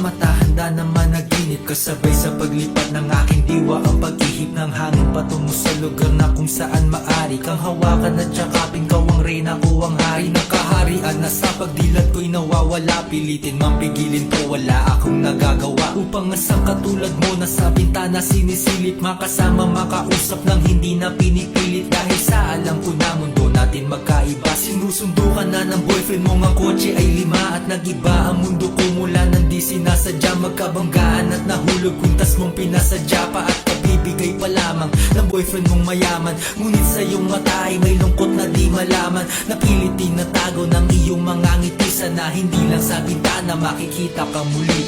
mata, handa na managinip. Kasabay sa paglipat ng aking diwa, ang pag-ihip ng hangin patungo sa lugar na kung saan maari kang hawakan at yakapin. Ikaw ang reyna, ko ang hari ng kaharian, na sa pagdilat ko'y nawawala. Pilitin mang pigilin ko, wala akong nagagawa. Upang asang katulad mo na sa bintana sinisilip, makasama makausap ng hindi na pinipilit. Dahil sa alam ko na mundo natin magkaiba. Sinusundo ka na ng boyfriend mo, ang kotse ay 5 at nag-iba ang mundo ko mula nang di sinasadya. Magkabanggaan at nahulog kuntas mong pinasadya pa, at kabibigay pa lamang ng boyfriend mong mayaman. Ngunit sa iyong mata ay may lungkot na di malaman. Napilit tinatago ng iyong mga ngiti, sana hindi lang sa bintana makikita ka muli.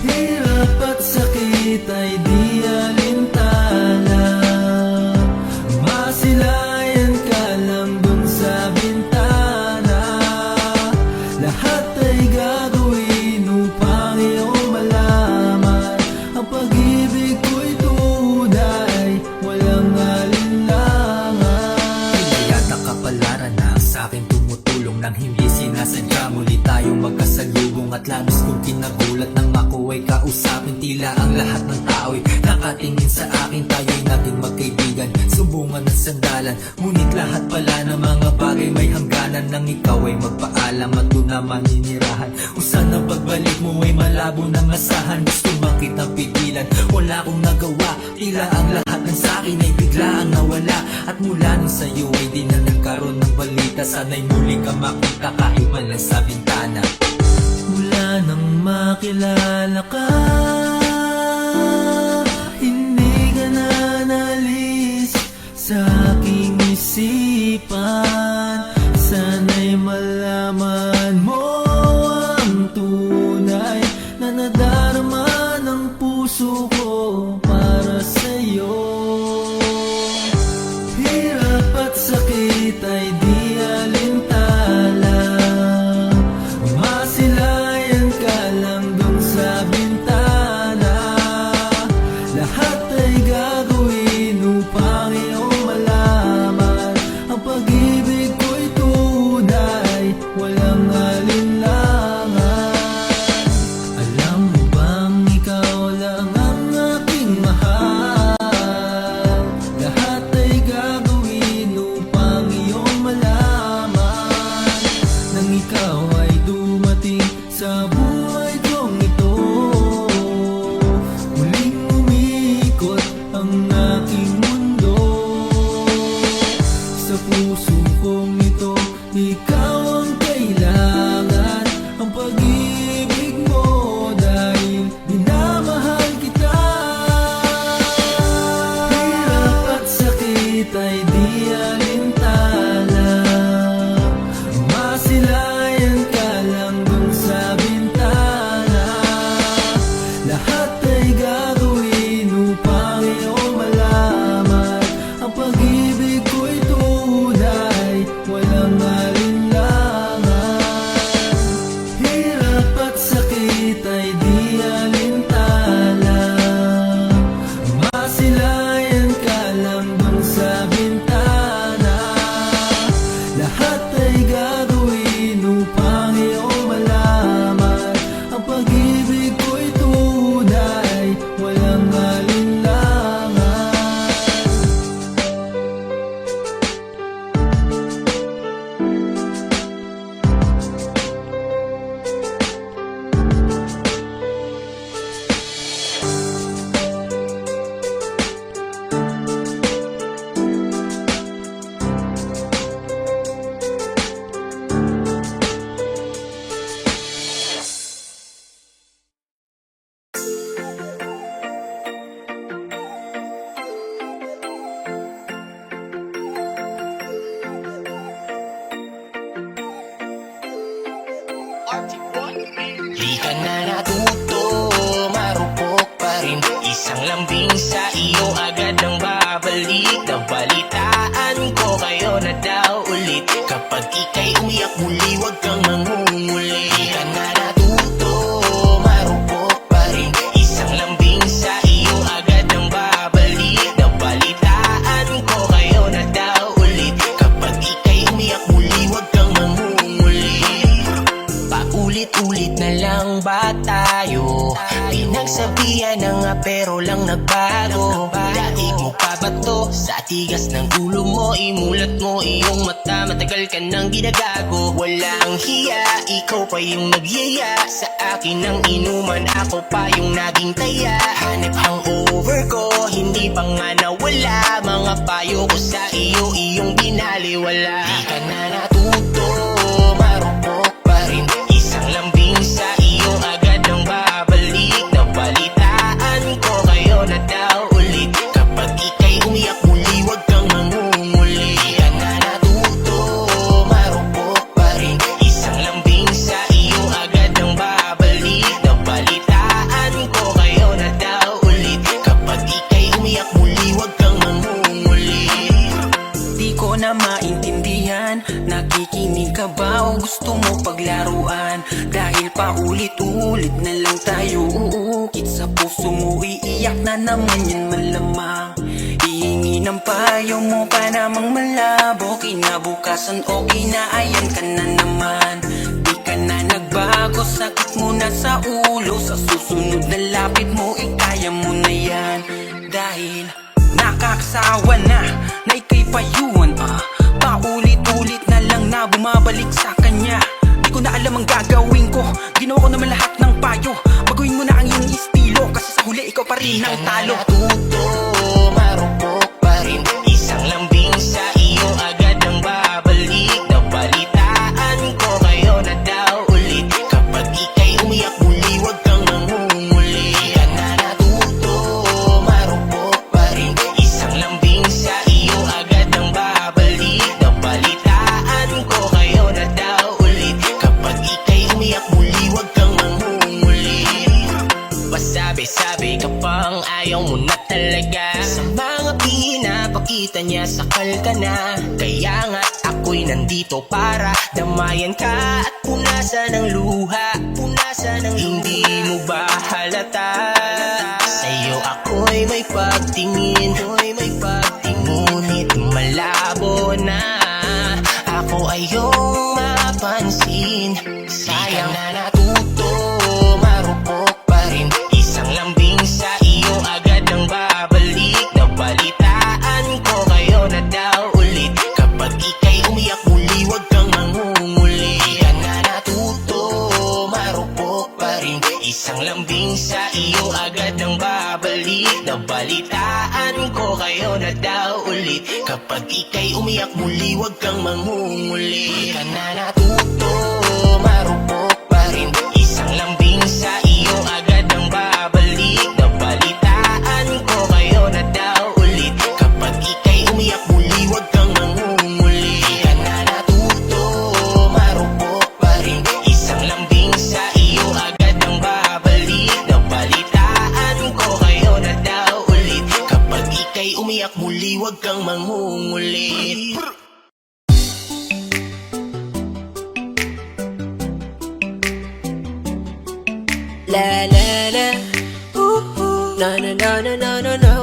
Hirap at sakit ay di alintana, masilayan ka lang dun sa bintana. Lahat ay gagawin upang iyong malaman ang pag-ibig ko'y tunay, walang alinlangan. Pinayata kapalaran na sa akin tumutulong nang hindi sinasadya. Muli tayong magkasalubong at labis kong kinagulat nang ako ay kausapin. Tila ang lahat ng tao'y nakatingin sa akin. Tayo'y naging magkaibigan, sumbungan at sandalan. Ngunit lahat pala ng mga bagay may hangganan. Nang ikaw ay magpaalam at doon na maninirahan, kung saan ang pagbalik mo ay malabo ng asahan. Gusto man kitang pigilan, wala akong nagawa. Tila ang lahat ng sakin ay bigla ang nawala. At mula nung sa'yo ay di na nagkaroon ng balita. Sana'y muli ka makita kahit man lang sa bintana. Mula nang makilala ka, hindi ka na nalis sa aking isipan. Sana'y malaman mo ang tunay na nadarama ng puso ko para sa'yo. Hirap at sakit ay di alintana, masilayan ka lang dun sa bintana. Lahat ay gagawin upang iyong malaman ang pag-ibig ko'y tunay, walang alinlangan. Alam mo bang ikaw lang ang aking mahal? Lahat ay gagawin upang iyong malaman. Nang ikaw ay dumating sa buhay kong ito, muling umikot ang aking mundo. Sa puso kong ito, ikaw ang kailangan, ang pag-ibig mo dahil minamahal kita. Hirap at sakit ay di alintana, masilayan ka lang dun sa bintana. Lahat ay gagawin upang iyong malaman ang pag-ibig ko'y tunay, walang alinlangan. Hirap at sakit ay di alintana, masilayan ka lang dun sa bintana. Lahat ay gagawin upang iyong malaman ang pag-ibig ko'y tunay, walang alinlangan. Di ka na natuto, marupok pa rin. Isang lambing sa iyo agad ang babalik. Nabalitaan ko kayo na daw ulit. Kapag ika'y umiyak muli, huwag kang mangunguli. Di ka na natuto, marupok pa rin. Isang lambing sa iyo agad ang babalik. Nabalitaan ko kayo na daw ulit. Kapag ika'y umiyak muli, huwag kang mangunguli. Paulit-ulit na lang bata, nagbago. Daig mo pa ba to? Sa tigas ng ulo mo, imulat mo iyong mata. Matagal ka nang ginagago. Walang hiya, ikaw pa yung nagyaya. Sa akin ang inuman, ako pa yung naging taya. Hanip hangover ko, hindi pa nga nawala. Mga payo ko sa iyo, iyong binaliwala. Di ka na natuto, marupok pa rin. Isang lambing sa iyo, agad ang babalik. Nabalitaan ko kayo na daw ulit. Kapag ika'y umiyak muli, wag kang mangunguli. Di ka na natuto, marupok pa rin. Isang lambing sa iyo, agad ang babalik. Nabalitaan ko kayo na daw ulit. Kapag ika'y umiyak muli, wag kang mangunguli. Di ko na maintindihan, nakikinig ka ba o gusto mo paglaruan? Dahil paulit-ulit na lang tayo uukit sa puso mo, iiyak na naman yan malamang. Hihingi ng payo mo pa namang malabo, kinabukasan okay na ayan ka na naman. Di ka na nagbago, sakit mo na sa ulo, sa susunod na lapit mo ikaya mo na yan. Dahil nakakasawa na ika'y payuhan paulit-ulit na lang na bumabalik sa kanya. Di ko na alam ang gagawin ko, ginawa ko naman lahat ng payo. Baguhin mo na ang iyong estilo, kasi sa huli ikaw pa rin ang talo. Natuto, marupok pa rin. Isang lambing sa iyo, agad ang babalik. Nabalitaan ko kayo na daw ulit. Kapag ika'y umiyak muli, wag kang mangunguli. Di ka na natuto, marupok pa rin. Isang lambing sa iyo, agad ang babalik. Nabalitaan ko kayo na daw ulit. Kapag ika'y umiyak muli, wag kang mangunguli. Pasabi-sabi ka pang ayaw mo na talaga. Sa mga pinapakita niya, sakal ka na. Kaya nga ako'y nandito para damayan ka at punasan ng luha. Punasan ng hindi mo ba halata? Sa'yo ako'y may pagtingin, ngunit malabo na. Ako ay iyong mapansin. Sayang na natuto, marupok pa rin. Isang lambing sa iyo, agad ang babalik. Nabalitaan ko kayo na daw ulit. Kapag ika'y umiyak muli, wag kang mangunguli. Di ka na natuto, marupok pa rin. Isang lambing sa iyo, agad ang babalik. Nabalitaan ko kayo na daw ulit. Kapag ika'y umiyak muli, wag kang mangunguli. Di ka na natuto, marupok pa rin. Isang lambing sa iyo, agad ang babalik. Nabalitaan ko kayo na daw ulit. Kapag ika'y umiyak muli, wag kang mangunguli. Di ka na natuto, marupok pa rin. Isang lambing sa iyo, agad ang babalik. Nabalitaan ko kayo na daw ulit. Kapag ika'y umiyak muli, wag kang mangunguli. La la la, na na na na na na na,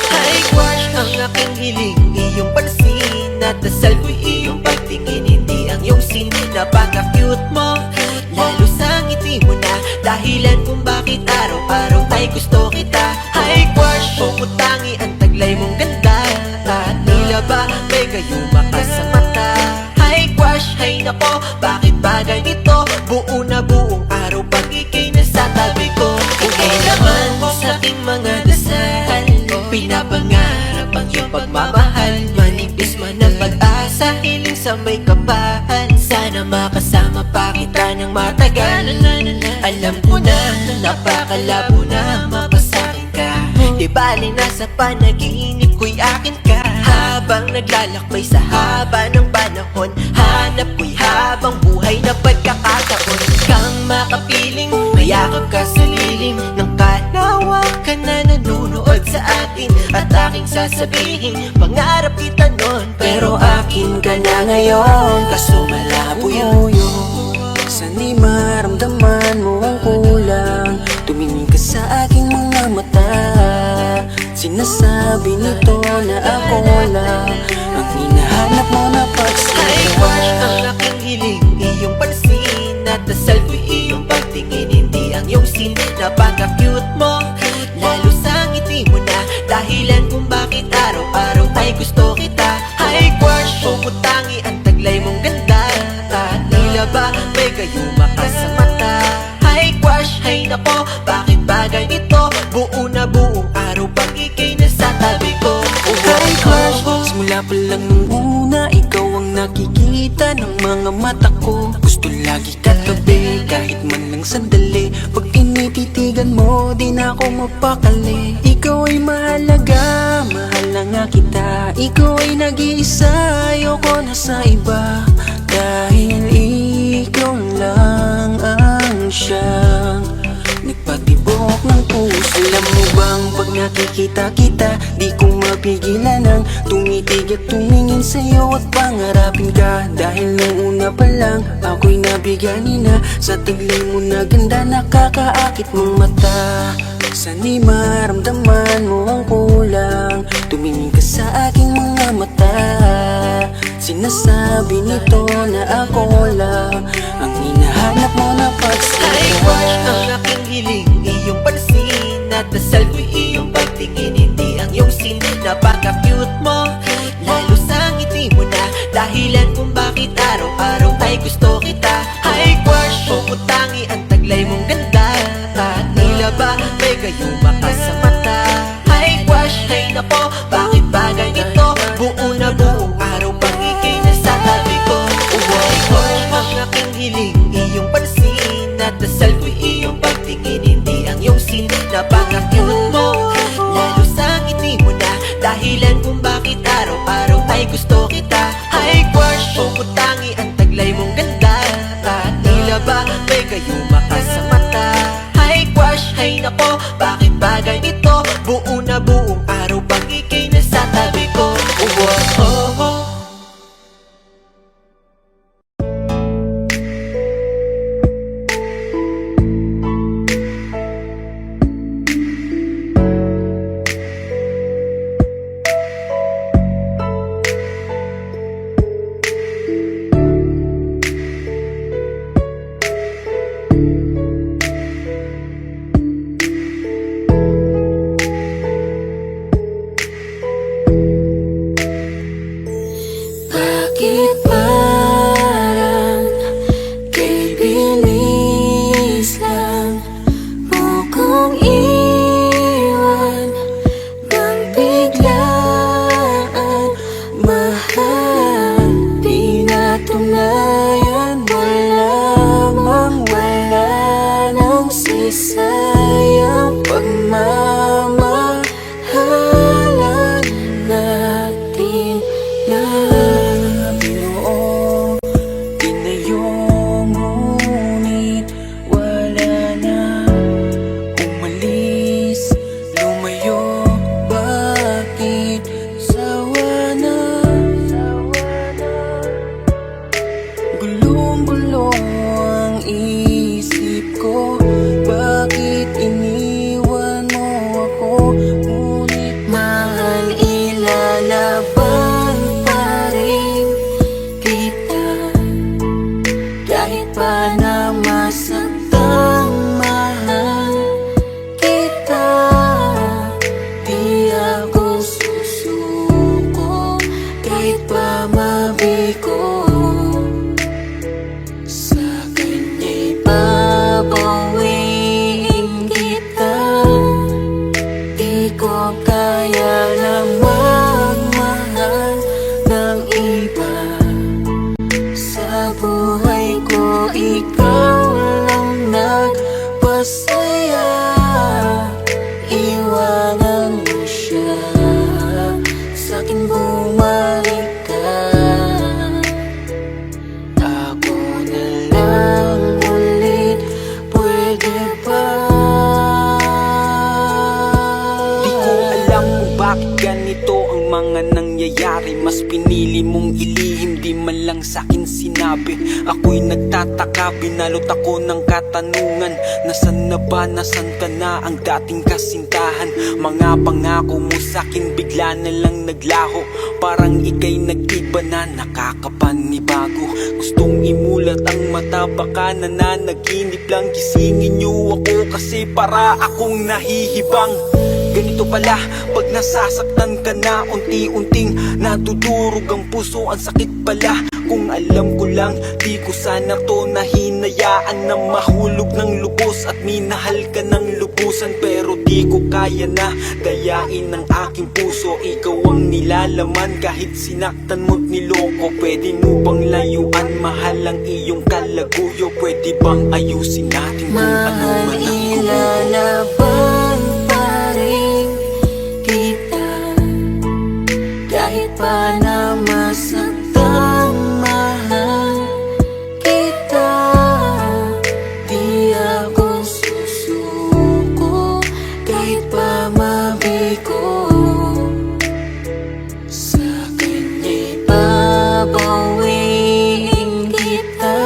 Ay crush, ang aking hiling, iyong pansin. At dasal ko'y iyong pagtingin, hindi ang iyong sin. Napaka-cute mo, lalo sa ngiti mo na. Dahilan kung bakit araw-araw ay gusto kita. Ay crush, pumutangi ang taglay mong ganda. At tila ba may gayuma ka sa mata. Ay crush, ay nako, bakit ba ganito? Buo na buong araw pag ika'y nasa tabi ko. Ika'y naman sa aking mga dasal, pinapangarap ang iyong pagmamahal. Manipis man ang pag-asa, hiling sa may kapal. Sana makasama pa kita ng matagal. Alam ko na napakalabo na mapasakin ka. Di bali nasa panaginip ko'y akin ka. Habang naglalakbay sa haba ng panahon, hanap ko'y habang buhay na pagkakataon. Kang makapiling, mayakap ka sa lilim ng kanawakan na nanunood sa akin. At aking sasabihin, pangarap kita nun, pero akin ka na ngayon. Kaso malabo yun. Saan di maramdaman mo ang kulang? Tumingin ka sa aking mga mata. Sinasabi nito na ako lang ang hinahanap mo na Ay crush, ang pagsika. aking hiling, iyong pansin. At dasal ko'y iyong pagtingin, hindi ang iyong sin. Napaka-cute mo, kita ng mga mata ko. Gusto lagi katabi, kahit man lang sandali. Pag tinititigan mo, di na ako mapakali. Ikaw ay mahalaga, mahal na nga kita. Ikaw ay nag-iisa, ayoko na sa iba. Dahil ikaw lang ang siyang nagpatibok ng puso. Alam mo bang pag nakikita kita, di ko mapigilan ang tumitig at tumingin sa'yo at pangarapin ka. Dahil nung una pa lang, ako'y nabigani na sa taglay mo na ganda, nakakaakit mong mata. Sana'y maramdaman mo ang kulang, tumingin ka sa aking mga mata. Sinasabi nito na ako lang ang hinahanap mo na Ay pagsaya. crush, ang aking hiling, iyong pansin. At dasal ko'y iyong pagtingin, hindi ang iyong sin. Napaka-cute mo, lalo sa ngiti mo na dahilan kung bakit araw-araw ay gusto kita. Ay crush, pumutangi ang taglay mong ganda. At tila ba may gayuma ka sa mata. Ay crush, ay nako, bakit ba ganito? Buo na buong araw pang ikay nasa tabi ko. Ay crush, ang aking hiling, iyong pansin. At dasal ko'y iyong pagtingin, hindi ang iyong sin. Napaka-cute mo, lalo sa ngiti mo na dahilan kung bakit araw-araw ay gusto kita. Ay crush, pumutangi ang taglay mong ganda. At tila ba may gayuma ka sa mata. Ay crush, ay nako, bakit ba ganito? Buo na buong araw pang ikay nasa tabi ko. Oh, oh, oh. Bakit parang kay bilis lang mo kong iwan nang biglaan? Mahal, di natunayan mo lamang, wala nang sisayang pagmamahalan natin na binuo. Tinayo ngunit wala na, umalis, lumayo. Bakit sawa na? Gulong-gulong ang isip ko, bakit iniwan mo ako? Ngunit mahal, ilalaban pa rin kita. Kahit pa na masaktang mahal kita, di ako susuko. Kahit pa mabigo, sa kanya'y babawiin kita. Di ko kaya na magmahal ng iba. Sa buhay ko, ikaw lang nagpasaya. Iwanan mo siya, sa'kin bumalik ka. Ako na lang ulit, pwede ba? Di ko alam kung bakit ganito ang mga nangyayari. Mas pinili mong ilihim, di man lang sa'kin sinabi. Ako'y nagtataka, binalot ako ng katanungan. Nasaan na ba, nasan ka na ang dating kasintahan? Mga pangako mo sa'kin bigla na lang naglaho. Parang ika'y nag-iba na, nakakapanibago. Gustong imulat ang mata, baka nananaginip lang. Gisingin niyo ako kasi para akong nahihibang. ganito pala pag nasasaktan ka na, unti-unting natudurog ang puso, ang sakit pala. Kung alam ko lang, di ko sana to nahinayaan na mahulog ng lubos at minahal ka ng lubusan. Pero di ko kaya na gayain ng aking puso, ikaw ang nilalaman kahit sinaktan mo't niloko. Pwede mo bang layuan, mahal ang iyong kalaguyo? Pwede bang ayusin natin kung ano man ang kumo? Ilalaban pa rin kita kahit pa na masaktan, mahal kita. Di ako susuko kahit pa mabigo. Sa kanya'y babawiin kita.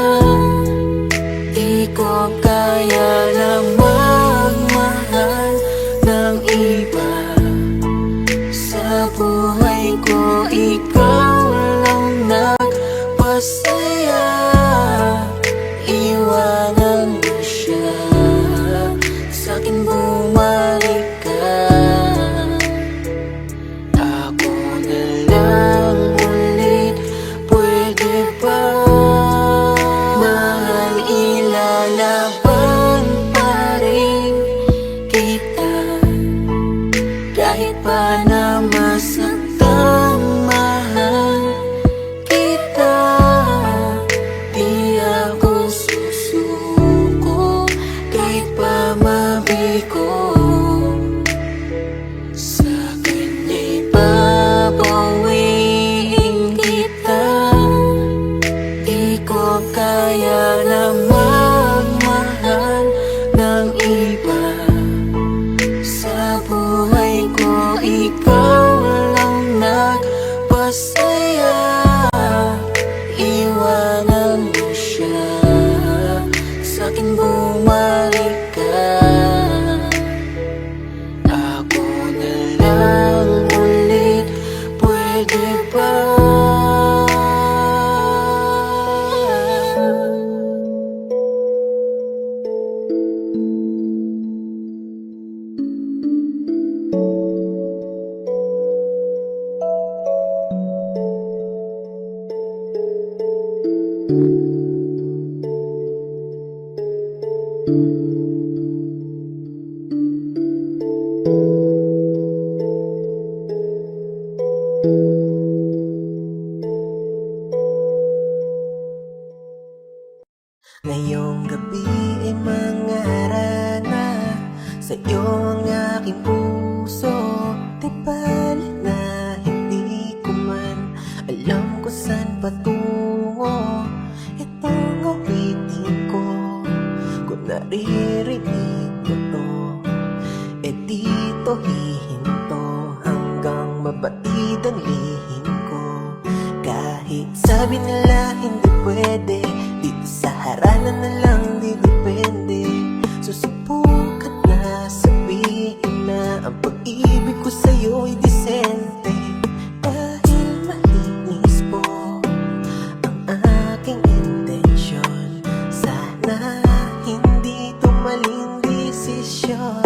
Di ko kaya na magmahal ng iba. Sa buhay ko, ikaw lang nagpasaya. Iwanan mo siya, sa'kin bumalik ka. Ako na lang ulit, pwede ba? Mahal, ilalaban pa rin kita kahit pa na masaktan, mahal kita. Di ako susuko kahit pa mabigo. Sa kanya'y babawiin kita. Di ko kaya na magmahal ng iba. Sa buhay ko, ikaw lang nagpasaya. Iwanan mo siya, sa'kin bumalik ka. Ako na lang ulit, pwede ba? Ngayong gabi ay mangara na sa'yo ang aking puso. Di bali na hindi ko man alam kung saan patungo. Itong awitin ko, kung naririnig mo to, e dito hihinto hanggang mabatid ang lihim ko. Kahit sabi nila hindi pwede, dito sa haranan na lang di depende. Susubukan na sabihin na ang pag-ibig ko sa'yo'y disente. Dahil malinis po ang aking intensyon, sana hindi ito maling desisyon.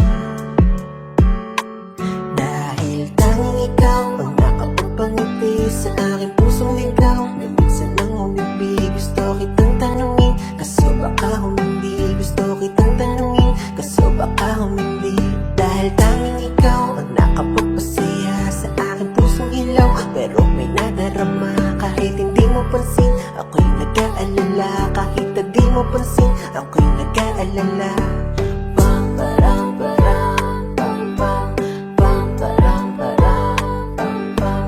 Dahil tanging ikaw ang nakapagpangiti sa aking pusong ligaw, na minsan nang umibig. Gusto kitang tanungin, kaso baka humindi. Gusto kitang tanungin, kaso baka humindi. Dahil tanging ikaw ang nakapagpasaya sa aking pusong ilaw. Pero may nadarama kahit hindi mo pansin, ako'y nag-aalala. Kahit na di mo pansin, ako'y nag-aalala. Pam param param pam pam, pam param param pam pam,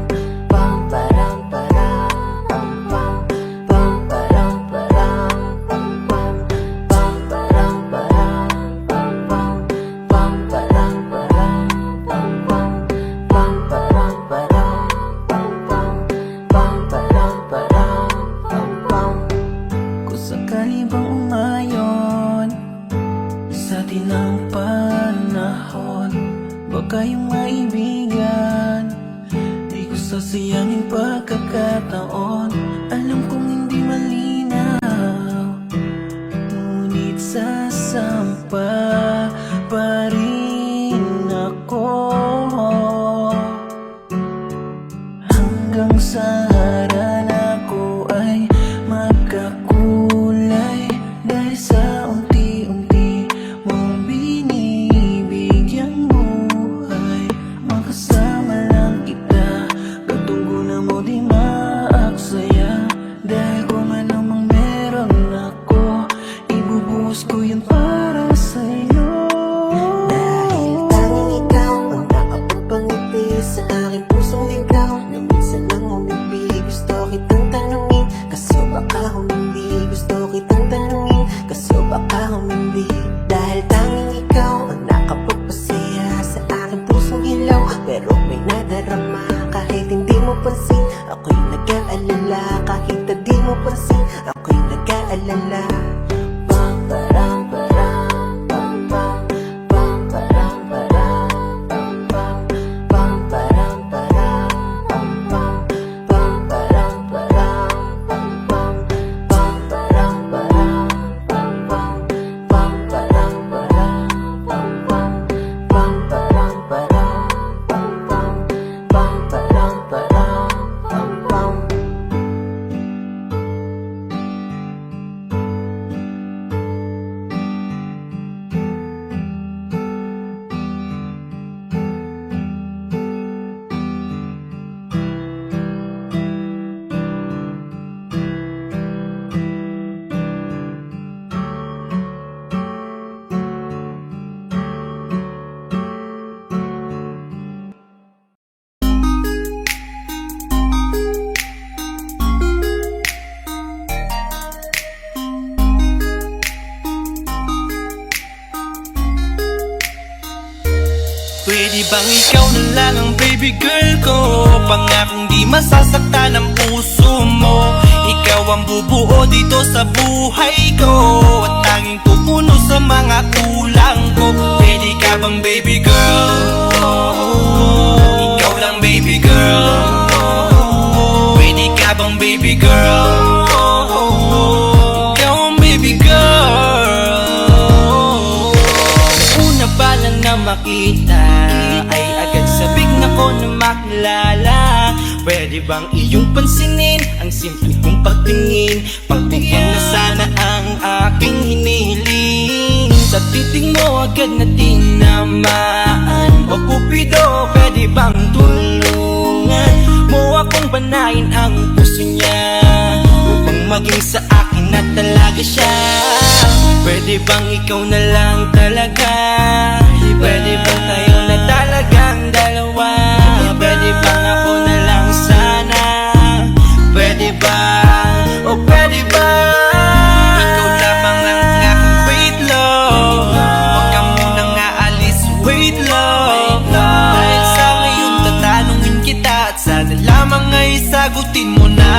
pam param param pam pam, pam param param pam pam, pam param param pam pam, pam param param pam pam, pam param param pam pam, pam param param pam pam. Kung sakali bang umayon sa atin ang panahon, baka yung maibigan, di ko sasayangin pagkakataon. Alam kong hindi malinaw, ngunit sasampa pa rin ako. aking pusong ligaw na minsan lang umibig. Gusto kitang tanungin, kaso baka humindi. Gusto kitang tanungin, kaso baka humindi. Dahil tanging ikaw ang nakapagpasaya sa aking pusong hilaw. Pero may nadarama kahit hindi mo pansin. Ako'y nag-aalala kahit hindi mo pansin. Ako'y nag-aalala. Bang parang parang bang bang. Bang parang parang bang bang. Bang parang parang bang bang. Bang parang parang bang bang. Bang parang parang bang bang. Bang parang parang bang bang. Bang parang parang bang bang. Bang parang parang bang bang. Pwede bang ikaw na lang ang baby girl ko? Pangakong di masasaktan ang puso mo. Ikaw ang bubuo dito sa buhay ko, at tanging pupuno sa mga kulang ko. Pwede ka bang baby girl? Ikaw lang baby girl. Pwede ka bang baby girl? Ikaw ang baby girl. Una pa lang na makita ay agad sabik na ko na makilala. Pwede bang iyong pansinin ang simple kong pagtingin? Pagbigyan na sana ang aking hinihiling. Sa titing mo agad na tinamaan. O Cupido, pwede bang tulungan mo akong banayin ang puso niya, upang maging sa akin na talaga siya? Pwede bang ikaw na lang talaga? Pwede bang tayo na talagang dalawa? Pwede bang ako na lang sana? Pwede ba? O pwede ba? Ikaw lamang ang aking wait love. Huwag ka munang aalis, wait love. Dahil sa ngayon tatanungin kita, at sana lamang ay sagutin mo na.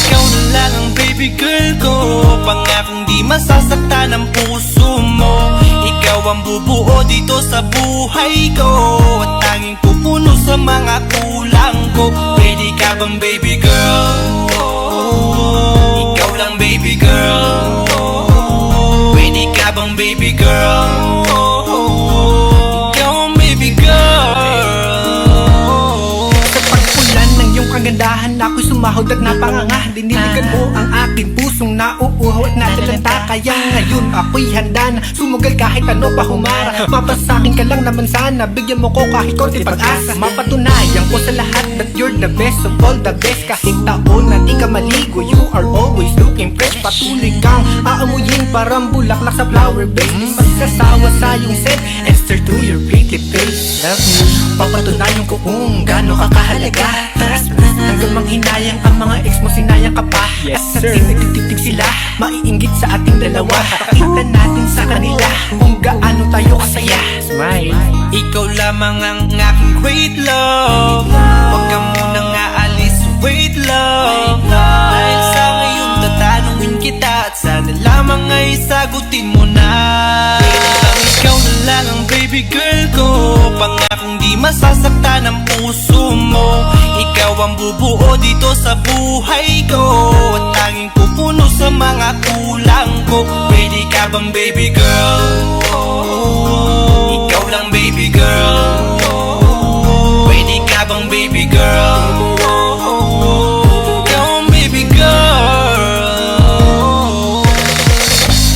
Ikaw na lang ang baby girl ko, pangakong di masasaktan ang puso mo. Ikaw ang bubuo dito sa buhay ko, at tanging pupuno sa mga kulang ko. Pwede ka bang baby girl? Ikaw lang baby girl. Pwede ka bang baby girl? Ikaw ang baby girl. Sa pagpulan ng iyong kagandahan, ako'y sumahod at napanganga. Diniligan mo ang aking pusong nauuhaw at natalanta. Kaya ngayon ako'y handa na sumugal kahit ano pa humara. Mapasakin ka lang naman sana, bigyan mo ko kahit konti pag-asa. Mapatunayan ko sa lahat that you're the best of all the best. Kahit taon na di ka maligo, you are always looking fresh. Patuloy kang aamuyin parang bulaklak sa flower base. Di magsasawa sa iyong scent, Esther to your pretty face. Love me, papatunayan ko kung gaano ka kahalaga. Hanggang manghinayang ang mga ex mo, sinayang ka pa. Yes, at sa titig sila, maiinggit sa ating dalawa. Pakita natin sa kanila kung gaano tayo kasaya. Smile. Ikaw lamang ang aking great love. Huwag ka munang aalis, wait love. Dahil sa ngayon tatanungin kita, at sana lamang ay sagutin mo na. Ikaw na lang ang baby girl ko, pangakong di masasaktan ang puso mo. Ikaw ang bubuo dito sa buhay ko, at tanging pupuno sa mga kulang ko. Pwede ka bang baby girl? Ikaw lang baby girl. Pwede ka bang baby girl? Ikaw ang baby girl.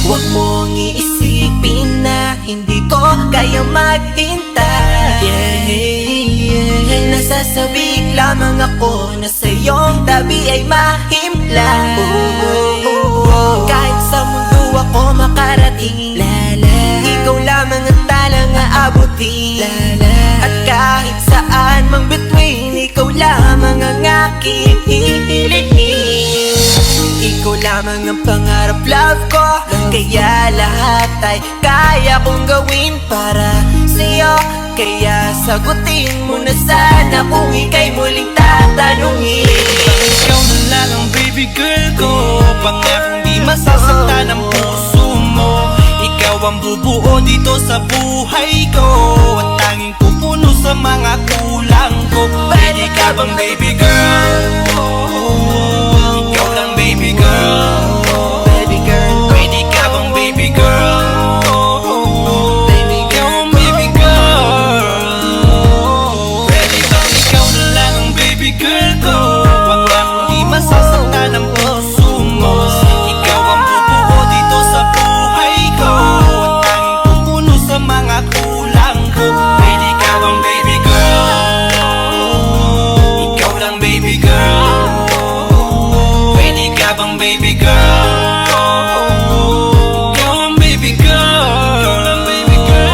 Huwag mong iisipin na hindi ko kaya maghintay. Nasasabik lamang ako na sa iyong tabi ay mahimlay. Kahit sa mundo ako makarating, ikaw lamang ang talang aabutin. At kahit saan mga pangarap love ko. Kaya lahat ay kaya kong gawin para sa'yo. Kaya sagutin mo na sana kung ika'y muling tatanungin. Ikaw na lang ang baby girl ko, pangakong di masasaktan ang puso mo. Ikaw ang bubuo dito sa buhay ko, at tanging pupuno sa mga kulang ko. Pwede ka bang baby girl? Ikaw lang baby girl. Baby girl, Pwede ka bang baby girl? baby Ikaw girl, ang baby girl. Pwede bang ikaw na lang ang baby girl ko, pangakong di masasaktan ang puso mo. Ikaw ang bubuo dito sa buhay ko, at tanging pupuno sa mga kulang ko. Pwede ka bang baby girl? Ikaw lang baby girl. Pwede ka bang baby girl? Ikaw ang baby girl. Ikaw lang baby girl.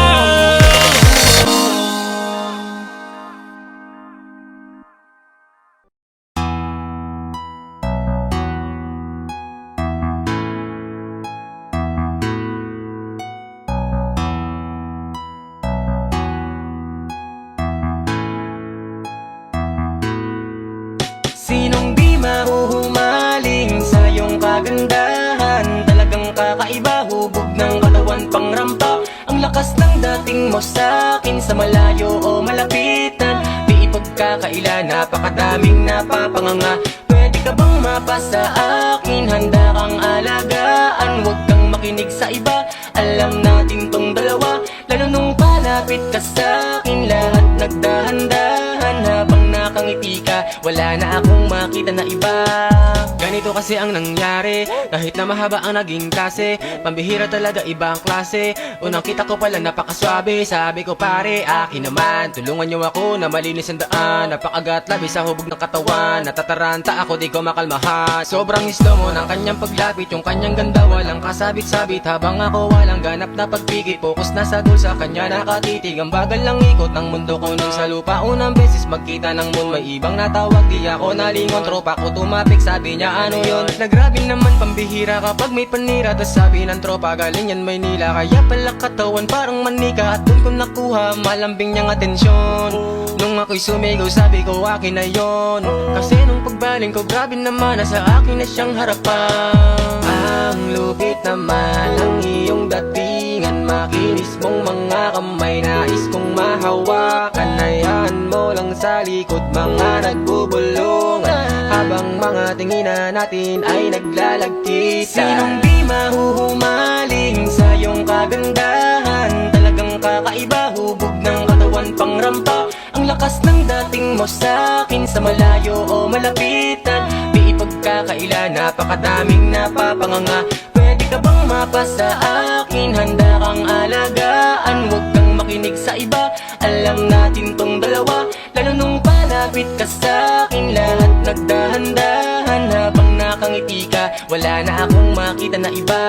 Sinong di mahuhumaling sa iyong kagandahan? Talagang kakaiba, hubog ng katawan pangrampa. Ang lakas ng dating mo sa'kin, sa malayo o malapitan. Di ipagkakaila, napakadaming napapanganga. Pwede ka bang mapasa akin? Handa kang alagaan, huwag kang makinig sa iba. Alam natin tong dalawa, lalo nung palapit ka sa'kin. Lahat nagdahan-dahan habang nakangiti ka, wala na akong makita na iba. Ganito kasi ang nangyari, kahit na mahaba ang naging klase. Pambihira talaga iba ang klase. Unang kita ko pala napakaswabe, sabi ko pare akin naman, tulungan niyo ako na malinis ang daan. Napakagat labis sa hubog ng katawan, natataranta ako di ko makalmahan. Sobrang gusto mo ng kanyang paglapit, yung kanyang ganda walang kasabit-sabit. Habang ako walang ganap na pagpigit, focus na sa goal, sa kanya nakatitig. Ang bagal lang ikot ng mundo ko nun sa lupa. Unang beses magkita ng moon, may ibang natawag, di ako nalingon. Tropa ko tumapik, sabi niya ano yun. Nagrabe naman pambihira kapag may panira, tas sabi ng tropa galing yan Maynila. Kaya pala katawan parang manika, at dun ko nakuha malambing niyang atensyon. Nung ako'y sumigaw sabi ko akin na yon, kasi nung pagbaling ko grabe naman, nasa akin na siyang harapan. Ang lupit naman ang iyong datingan, makinis mong mga kamay, nais kong mahawakan. Hayaan mo lang sa likod mga nagbubulungan, habang mga tinginan natin ay naglalagkitan. Sinong di mahuhumaling sa iyong kagandahan? Talagang kakaiba, hubog ng katawan pangrampa. Ang lakas ng dating mo sa'kin, sa malayo o malapitan. Di ipagkakaila, napakadaming napapanganga. Pwede ka bang mapasa akin? Handa kang alagaan, huwag kang makinig sa iba. Alam natin tong dalawa, lalo nung palapit ka sa'kin. Lahat nagdahan-dahan habang nakangiti ka, wala na akong makita na iba.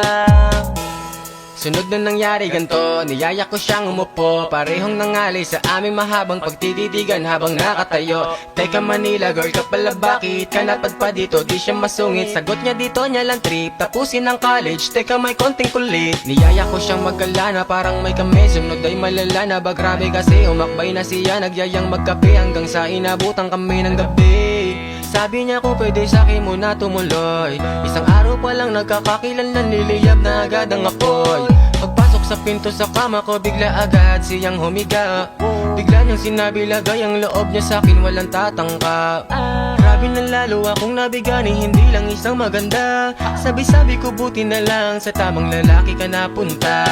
Sunod na nangyari ganto, niyaya ko siyang umupo. Parehong nangali sa aming mahabang pagtititigan habang nakatayo. Teka Manila girl ka pala, bakit ka napadpa dito? Di siya masungit, sagot niya dito niya lang trip, tapusin ang college. Teka may konting kulit, niyaya ko siyang magkalana, parang may kami. Sunod ay malala na ba, grabe kasi umakbay na siya. Nagyayang magkape hanggang sa inabutan kami ng gabi. Sabi niya kung pwede sa'kin muna tumuloy, isang araw pa lang nagkakakilan na, niliyab na agad ang apoy. Pagpasok sa pinto sa kama ko, bigla agad siyang humiga. Bigla niyang sinabi lagay ang loob niya sa'kin, walang tatangka. Grabe na lalo akong nabigani, hindi lang isang maganda. Sabi-sabi ko buti na lang sa tamang lalaki ka napunta.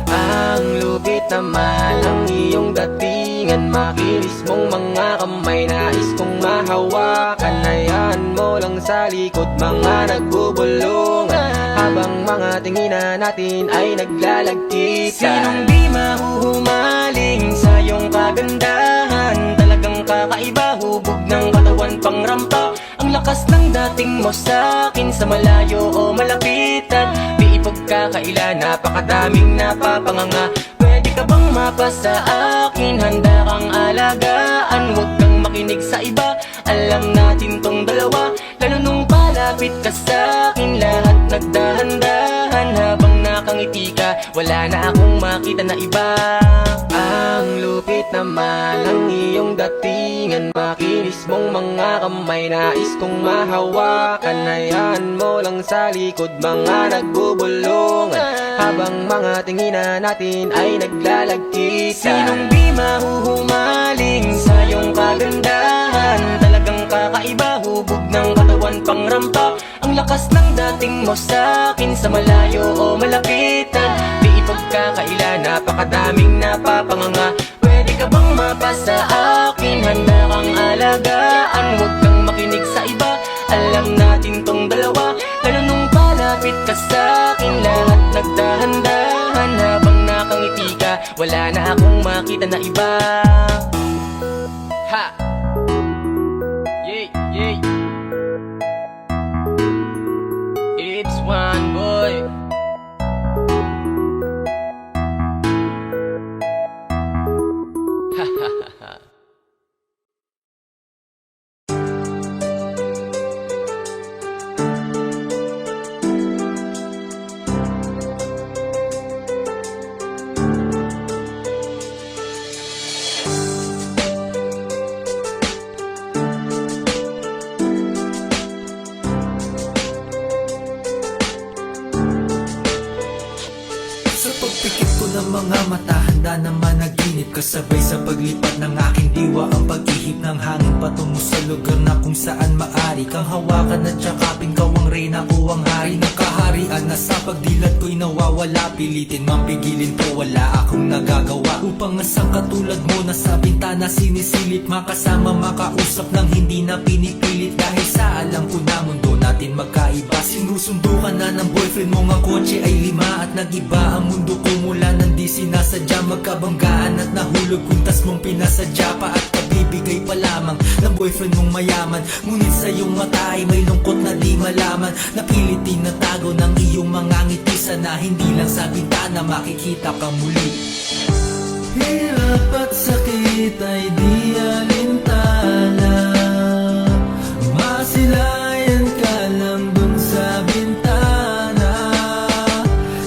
Ang lupit naman ang iyong datingan, makinis mong mga kamay, nais kong mahawakan. Hayaan mo lang sa likod mga nagbubulungan, habang mga tinginan natin ay naglalagkitan. Sinong di mahuhumaling sa iyong kagandahan? Talagang kakaiba, hubog ng katawan pangrampa. Ang lakas ng dating mo sa'kin, sa malayo o malapitan. Di ipagkakaila, napakadaming napapanganga. Pwede ka bang mapasa akin? Handa kang alagaan, huwag kang makinig sa iba. Alam natin tong dalawa, lalo nung pala palapit ka sa'kin, lahat nagdahan-dahan. Habang nakangiti ka, wala na akong makita na iba. Ang lupit naman ng iyong datingan, makinis mong mga kamay, nais kong mahawakan. Hayaan mo lang sa likod mga nagbubulungan, habang mga tinginan natin ay naglalagkitan. Sinong di mahuhumaling sa iyong kagandahan? Talagang kakaiba, hubog ng katawan pang rampa. Ang lakas ng dating mo sa'kin, sa malayo o malapitan, di ipagkakaila, napakadaming napapanganga. Pwede ka bang mapasa akin? Handa kang alagaan, huwag kang makinig sa iba. Alam natin tong dalawa, lalo nung palapit ka sa'kin, lahat nagdahan-dahan. Habang nakangiti ka, wala na akong makita na iba. Ha! Yay, yay! It's one boy. Ha ha ha ha. Sa pagpikit ko ng mga mata, handa naman naginip, kasabay sa paglipat ng aking diwa. Ang pag-ihip ng hangin patungo sa lugar na kung saan maari kang hawakan at yakapin. Ka ang reyna ko ang hari ng kaharian, na sa pagdilat ko'y nawawala. Pilitin mang pigilin ko, wala akong nagagawa. Upang asang katulad mo na sa bintana sinisilip, makasama makausap ng hindi na pinipilit. Dahil sa alam ko na mundo natin magkaiba. Sinusundo ka na ng boyfriend mo, ang kotse ay 5 at nag-iba ang mundo ko mula nang di sinasadya. Magkabanggaan at nahulog, kuntas mong pinasadya pa at kabibigay pa lamang ng boyfriend mong mayaman. Ngunit sa iyong mata ay may lungkot na di malaman, napilit tinatago ng iyong mga ngiti. Sana hindi lang sa bintana makikita ka muli. Hirap at sakit ay di alintana, masilayan ka lang dun sa bintana.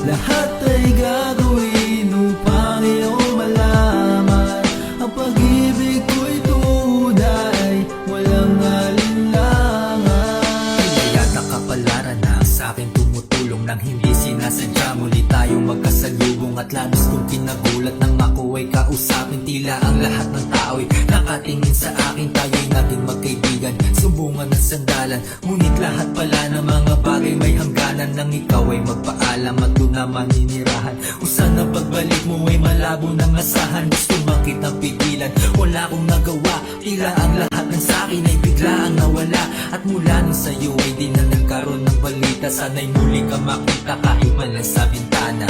Lahat ay gagawin upang iyong malaman, ang pag-ibig ko'y tunay, walang alinlangan. Pinayata kapalaran na sa akin tumutulong nang hindi sinasadya. Muli tayong magkasalubong at labis kong kinagulat nang ako ay kausapin. Tila ang lahat ng tao'y nakatingin sa akin, tayo'y naging magkaibigan, sumbungan at sandalan. Ngunit lahat pala ng mga bagay may hangganan, nang ikaw ay magpaalam at doon na maninirahan. Kung saan ang pagbalik mo ay malabo ng asahan, gusto makitang pigilan, wala akong nagawa. Tila ang lahat ng sakin ay bigla ang nawala, at mula nung sa'yo ay di na nagkaroon ng balita. Sana'y muli ka makita kahit man lang sa bintana.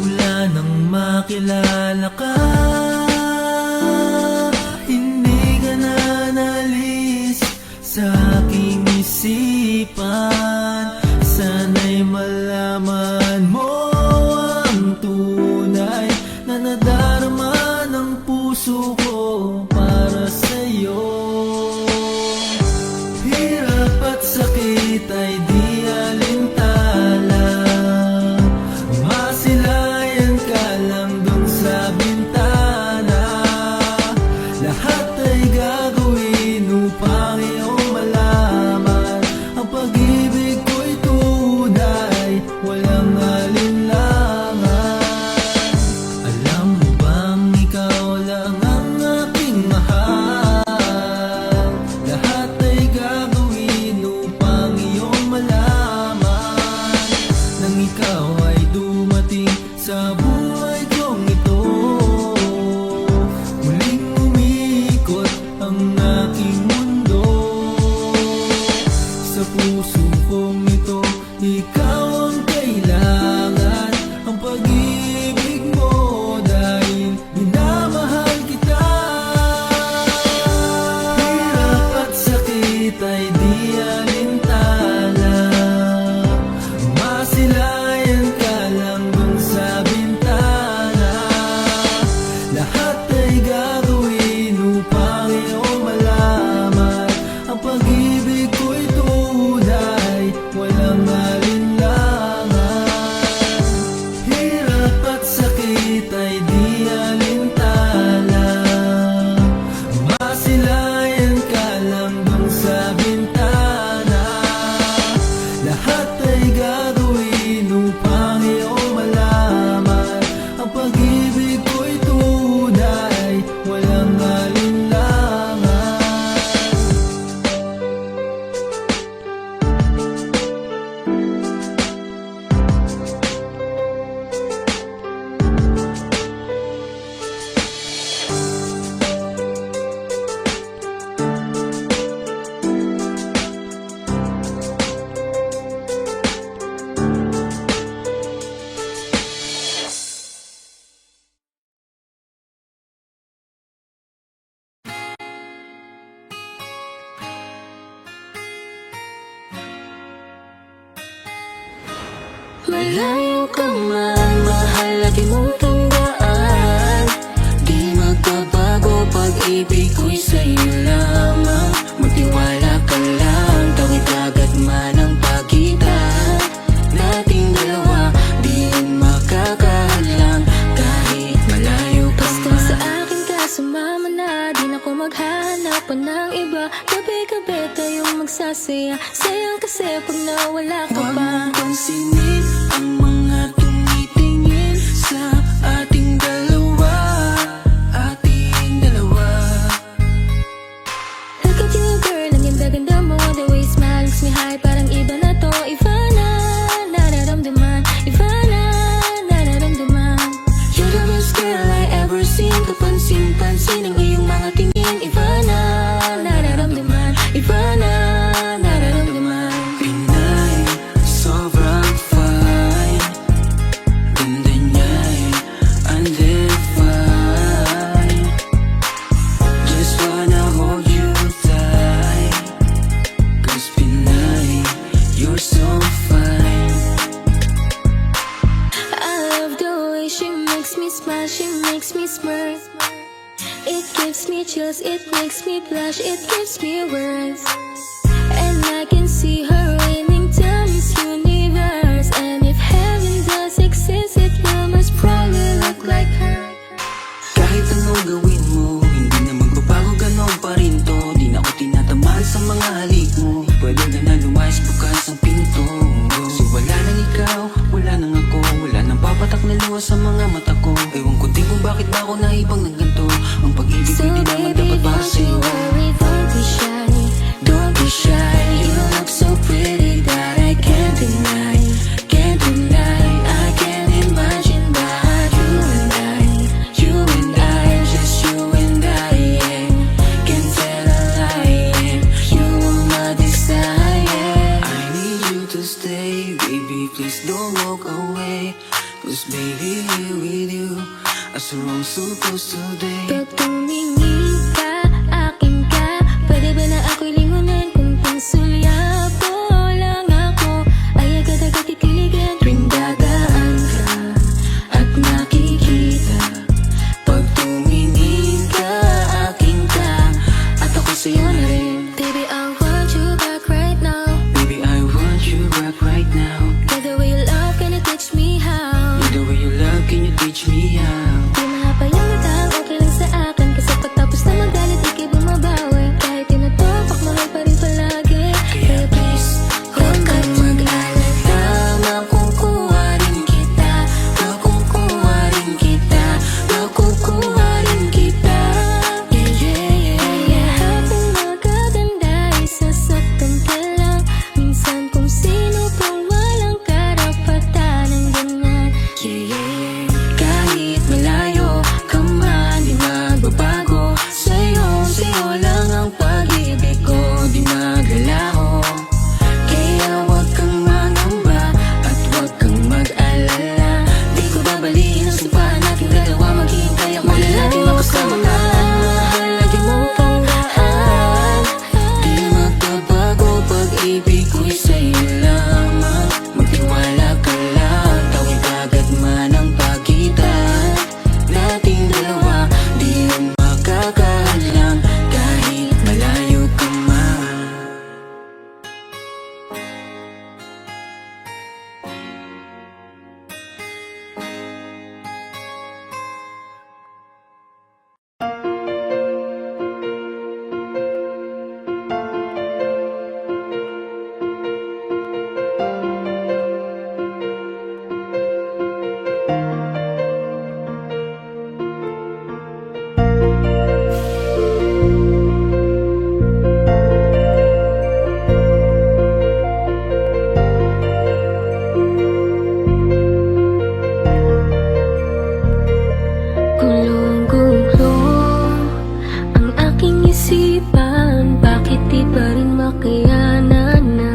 Mula nang makilala ka, hindi ka na nalis sa aking isipan. Sana'y malaman mo ang tunay na nadarama ng puso ko para sa'yo. Hirap at sakit ay di alintana, masilayan ka lang dun sa bintana. Lahat ay gagawin upang iyong malaman, ang pag-ibig ko'y tunay, walang alinlangan. Alam mo bang ikaw lang ang aking mahal? Lahat ay gagawin upang iyong malaman, nang ikaw ay dumating sa buhay kong ito. Muling umikot ang aking mundo, sa puso kong ito ikaw ang kailangan, ang pag-ibig mo dahil minamahal kita. malayo ka man, mahal lagi mong tandaan. Di magbabago, pag-ibig ko'y sa'yo lamang. Magtiwala ka lang, tawid agad man ang pagitan nating dalawa, di yun makakahadlang kahit malayo ka Basta man. sa akin ka sumama na, di na ko maghahanap pa ng iba. Gabi-gabi tayong magsasaya, sayang kasi pag nawala ka Huwag pa. mong pansinin ang mga tumitingin sa ating dalawa, ating dalawa. Look at you girl, ang ganda-ganda mo. The way you smile makes me high, parang iba na to. Iba na, nararamdaman. Iba na, nararamdaman. You're the best girl I ever seen. Kapansin-pansin ang iyong mga tingin. Iba na, Nararamdaman, iba na, nararamdaman. Pinay, sobrang fine. Ganda niya'y undefined. Just wanna hold you tight. 'Cause Pinay, you're so fine. I love the way she makes me smile, she makes me smirk. It gives me chills, it makes me blush, it gives me words. And I can see her reigning down this universe. And if heaven does exist, it will most probably look like her. Kahit anong gawin mo, hindi na magbabago, ganon pa rin to. Di na ako tinatamaan sa mga halik mo. Pwede ka na lumayas, bukas ang pinto. Kasi wala nang ikaw, wala nang ako, wala nang papatak na luha sa mga mata ko. Ewan ko din kung bakit ba ako naibang ng ganito. Ang pag-ibig So ko'y di naman baby, dapat para don't you sa'yo. worry, don't be shy. Don't be shy, you look so pretty that I can't deny, can't deny. I can't imagine but you and I, just you and I, yeah. Can't tell a lie, yeah. You are my desire. I need you to stay, baby, please don't walk away. 'Cause baby, here with you, as we're all supposed to day. Pag tumingin ka, akin ka, pwede ba na ako'y lingunan? Kung pansulyapo lang ako, ay agad-agad titiligan. Tuwing dadaan ka at nakikita, pag tumingin ka, akin ka, at ako sa'yo na rin. Baby, I want you back right now. Baby, I want you back right now. By the way you love, can you teach me how? The way you love, can you teach me how? Di mahaba yung utang, okay lang sa akin. Kasi pagtapos na magalit, ikay bumabawi. Kahit tinutupak, mahal pa rin palagi. Kaya please, huwag kang mag-alala. Makukuha rin kita, makukuha rin kita, makukuha rin kita. Yeah, yeah, yeah, yeah. Lahat ng magaganda ay sasaktan ka lang. Minsan kung sino pang walang karapatan ng ganyan. Yeah, yeah, yeah. Kahit malayo ka man, di magbabago. Sa'yo lang ang pag-ibig ko, di maglalaho. Kaya huwag kang mangamba at huwag kang mag-alala. Di ko babaliin ang sumpaan nating dalawa. Maghihintay ako na natin makasama ka. Mahal lagi mong tandaan. Di magbabago, pag-ibig ko'y sa'yo lamang. Magtiwala ka lang, tawid agad man ang pagitan nating dalawa, di yun makakahadlang kahit malayo ka man. Gulong-gulo ang aking isipan. Bakit di pa rin makayanan na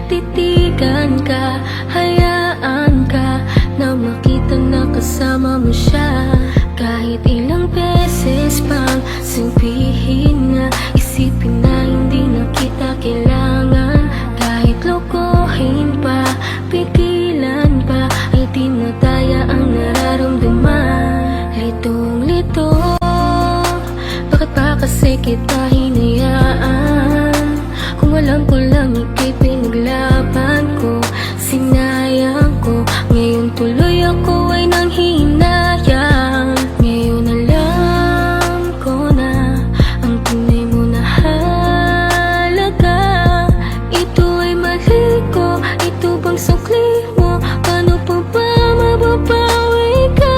titigan ka? Hayaan ka na makita na kasama mo siya. Kahit ilang beses pang sabihin na, isipin na hindi na kita kailangan. Kahit lokohin pa, pigilan pa, di kita hinayaan. Kung alam ko lang ika'y pinaglaban ko, sinayang ko. Ngayon tuloy ako ay nanghihinayang. Ngayon alam ko na ang tunay mo na halaga. Ito ay mali ko, ito bang sukli mo? Paano pa ba mababawi ka?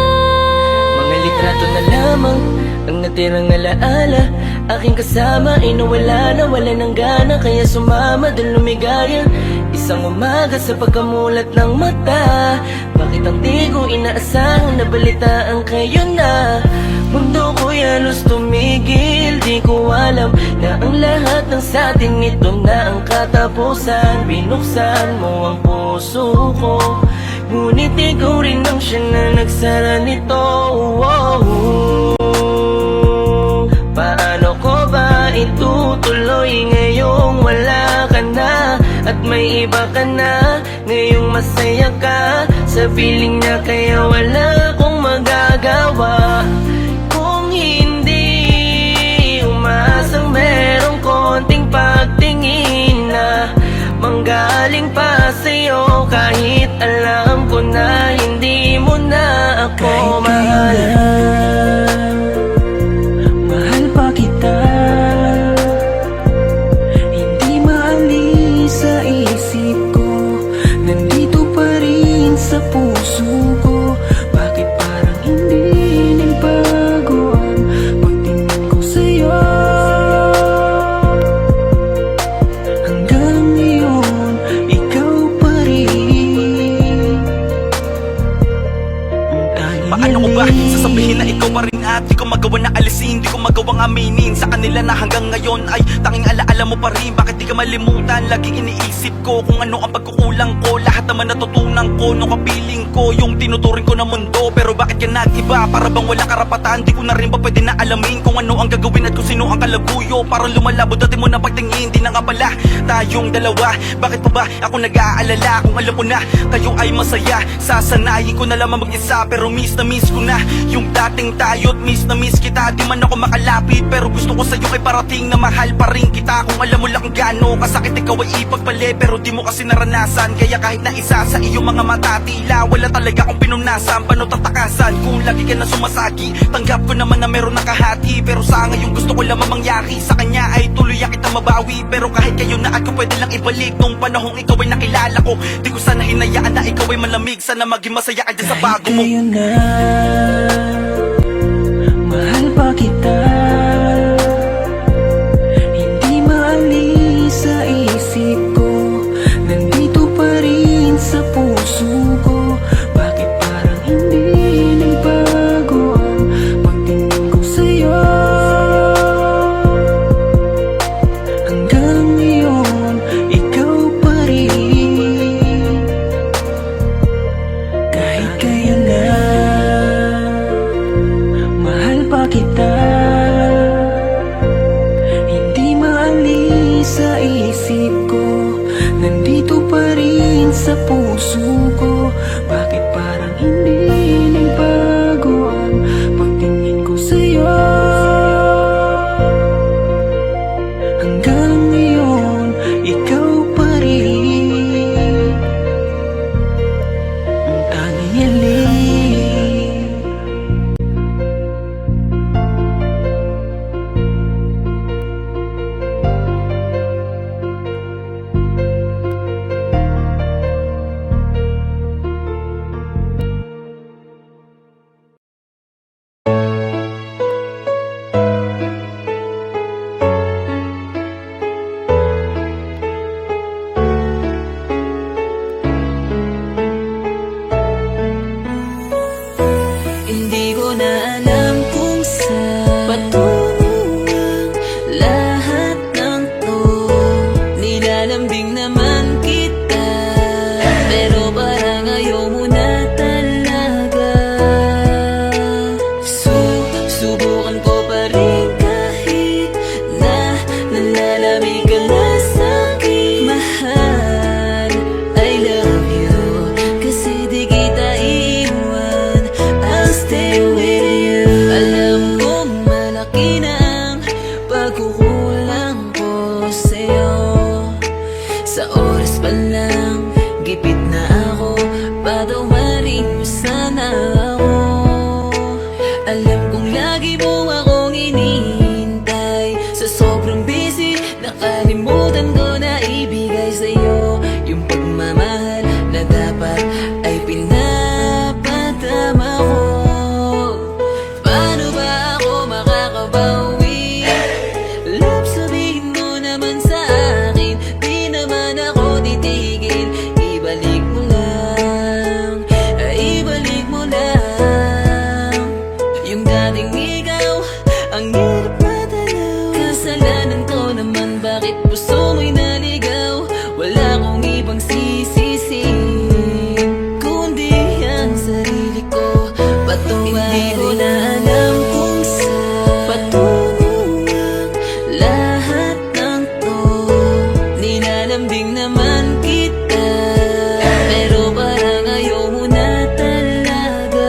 Mga litrato na lamang ang natirang alaala. Aking kasama ay nawala na, wala ng gana. Kaya sumama dun lumigaya. Isang umaga sa pagkamulat ng mata, bakit ang di ko inaasahan na balitaan kayo na? Mundo ko'y halos tumigil, di ko alam na ang lahat ng satin ito na ang katapusan. Binuksan mo ang puso ko, ngunit ikaw rin ang siya na nagsara nito. Paano ko ba itutuloy ngayong wala ka na at may iba ka na? Ngayong masaya ka sa piling niya, kaya wala akong magagawa. Kung hindi umasang merong konting pagtingin na manggaling pa sa'yo, kahit alam ko na hindi mo na ako mahal. Mahal pa kita, hindi maalis sa isip ko, nandito pa rin sa puso ko. Bakit parang hindi nagbago ang pagtingin ko sa'yo? Hanggang ngayon, ikaw pa rin ang Paano ko ba sasabihin na ikaw pa rin at di ko magawa na alisin, di ko magawang aminin sa kanila na hanggang ngayon ay tanging alaala mo pa rin. Bakit di ka malimutan? Laging iniisip ko kung ano ang pagkukulang ko. Lahat naman natutunan ko nung kapiling ko yung tinuturing ko na mundo. Pero bakit ka nag-iba? Para bang wala karapatan? Di ko na rin ba pwede na alamin kung ano ang gagawin at kung sino ang kalabuyo? Parang lumalabo dati mo na pagtingin, di na nga pala tayong dalawa. Bakit pa ba ako nag-aalala kung alam ko na kayo ay masaya? Sasanayin ko na lamang mag-isa, pero miss na miss ko na yung dating tayo at miss na miss kita. Di man ako makalapit, pero gusto ko sa'yo kay parating na mahal pa rin kita. Kung alam mo lang kung gaano kasakit ikaw ay ipagpali, pero di mo kasi naranasan. Kaya kahit na isa sa iyong mga mata, tila wala talaga akong pinunasan. Paano tatakasan kung lagi ka na sumasagi? Tanggap ko naman na meron nakahati, pero sa ngayon gusto ko lamang mangyari sa kanya ay tuluyan kita mabawi. Pero kahit kayo na ako pwede lang ibalik nung panahong ikaw ay nakilala ko. Di ko sana hinayaan na ikaw ay malamig, sana maging masaya ka dyan sa bago mo. Kayo na, mahal pa kita, hindi maalis sa isip ko, nandito pa rin sa puso ko. Bakit parang hindi nagbago ang pagtingin ko sa'yo? Hanggang ngayon, ikaw pa rin. Kahit kayo na, mahal pa kita, hindi maalis sa isip ko, nandito pa rin sa puso ko. Bakit parang hindi nagbago ang pagtingin ko sa'yo? Hanggang ngayon, ikaw pa rin ang tanging hiling. pagkukulang ko sa'yo. Sa oras pa lang, gipit na ako, patawarin mo sana ako. Alam kong lagi mo akong hinihintay. Sa sobrang busy, nakalimutan ko na ibigay sa'yo yung pagmamahal na dapat ay pinapadama ko. Paano ba ako makakabawi? Love, sabihin mo naman sa akin, di naman ako titigil. Ibalik mo lang, ibalik mo lang yung dating ikaw, ang hirap matanaw. Kasalanan ko naman, bakit puso mo'y naligaw? Wala akong ibang sisisihin kundi ang sarili ko. Hindi ko na alam kung saan patungo ang lahat ng to. Nilalambing naman kita, pero parang ayaw mo na talaga.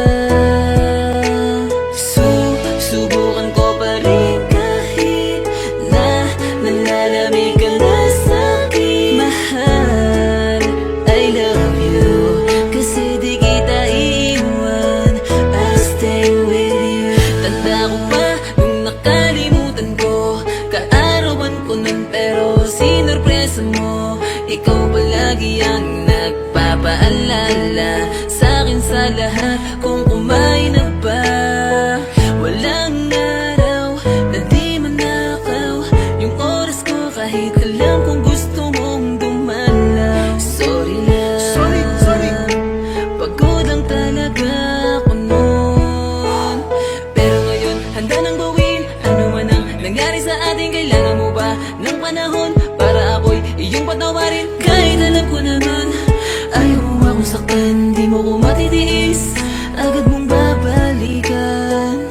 Subukan ko pa rin kahit na nalalamig ka na sa'kin. Mahal, I love you, kasi di kita iiwan. I'll stay with you. Tanda ko pa nung nakalimutan ko, kaarawan ko nun pero sinurpresa mo. Ikaw palagi ang nagpapaalala sa'kin sa lahat kung kumain na ba. Walang araw na di manakaw yung oras ko, kahit alam kung gusto mong dumalaw. Sorry lang, sorry. Pagod lang talaga ako noon, pero ngayon handa nang gawin ano man ang nangyari sa atin. Kailangan mo ba ng panahon para ako'y iyong patawarin? Kahit alam ko naman ayaw mo akong saktan, di mo ko matitiis, agad mong babalikan.